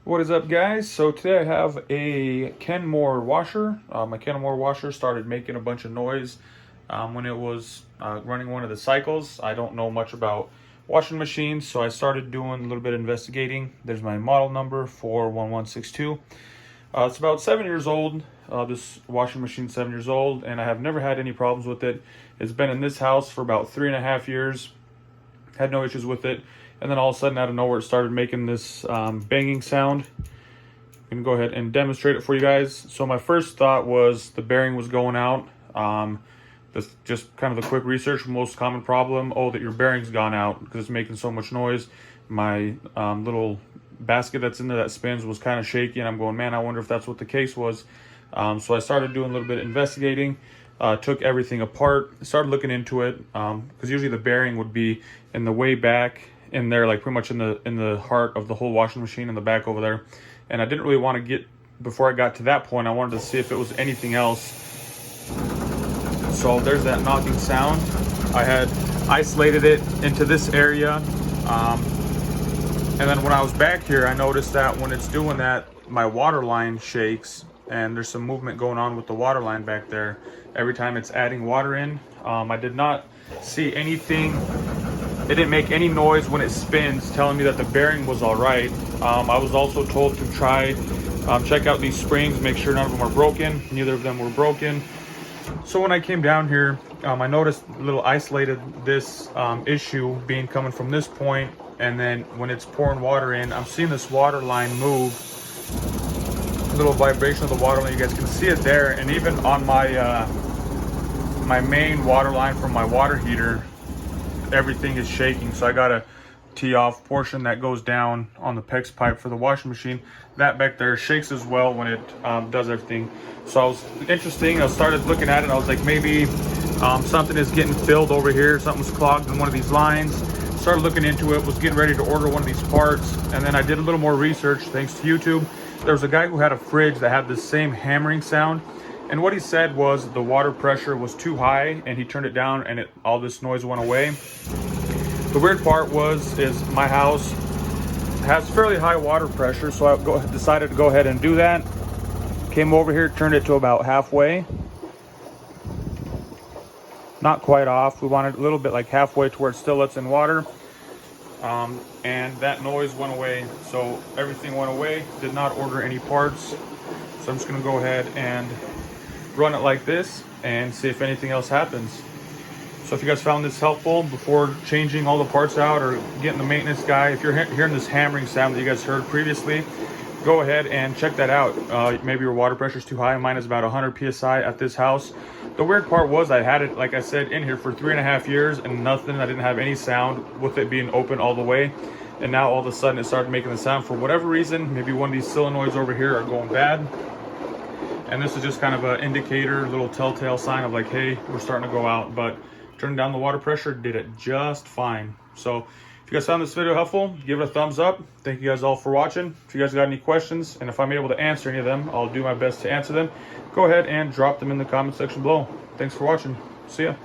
What is up, guys? So today I have a Kenmore washer. My Kenmore washer started making a bunch of noise when it was running one of the cycles. I don't know much about washing machines, so I started doing a little bit of investigating. There's my model number 41162. It's about 7 years old. This washing machine's 7 years old, and I have never had any problems with it. It's been in this house for about 3.5 years. Had no issues with it, and then all of a sudden out of nowhere it started making this banging sound. I'm gonna go ahead and demonstrate it for you guys. So my first thought was the bearing was going out. That's just kind of the quick research. Most common problem, that your bearing's gone out because it's making so much noise. My little basket that's in there that spins was kind of shaky, and I'm going, man, I wonder if that's what the case was. So I started doing a little bit of investigating. Took everything apart, started looking into it, because usually the bearing would be in the way back in there, like pretty much in the heart of the whole washing machine in the back over there. And I didn't really want to get, before I got to that point, I wanted to see if it was anything else. So there's that knocking sound. I had isolated it into this area, and then when I was back here, I noticed that when it's doing that, my water line shakes, and there's some movement going on with the water line back there every time it's adding water in. I did not see anything. It didn't make any noise when it spins, telling me that the bearing was all right. I was also told to try check out these springs, make sure none of them are broken. Neither of them were broken. So when I came down here, I noticed a little isolated this issue being coming from this point, and then when it's pouring water in, I'm seeing this water line move. Little vibration of the water line, you guys can see it there, and even on my my main water line from my water heater, everything is shaking. So I got a tee off portion that goes down on the PEX pipe for the washing machine. That back there shakes as well when it does everything. So I was I started looking at it, and I was like, maybe something is getting filled over here, something's clogged in one of these lines. Started looking into it, was getting ready to order one of these parts, and then I did a little more research thanks to YouTube. There was a guy who had a fridge that had the same hammering sound, and what he said was the water pressure was too high, and he turned it down, and all this noise went away. The weird part is my house has fairly high water pressure, so I decided to go ahead and do that. Came over here, turned it to about halfway. Not quite off. We wanted a little bit like halfway to where it still lets in water. And that noise went away. So everything went away. Did not order any parts. So I'm just gonna go ahead and run it like this and see if anything else happens. So if you guys found this helpful, before changing all the parts out or getting the maintenance guy, if you're hearing this hammering sound that you guys heard previously, go ahead and check that out. Maybe your water pressure is too high. Mine is about 100 psi at this house. The weird part was I had it, like I said, in here for 3.5 years and nothing. I didn't have any sound with it being open all the way. And now all of a sudden it started making the sound for whatever reason. Maybe one of these solenoids over here are going bad. And this is just kind of an indicator, little telltale sign of like, hey, we're starting to go out. But turning down the water pressure did it just fine. So if you guys found this video helpful, give it a thumbs up. Thank you guys all for watching. If you guys got any questions, and if I'm able to answer any of them, I'll do my best to answer them. Go ahead and drop them in the comment section below. Thanks for watching. See ya.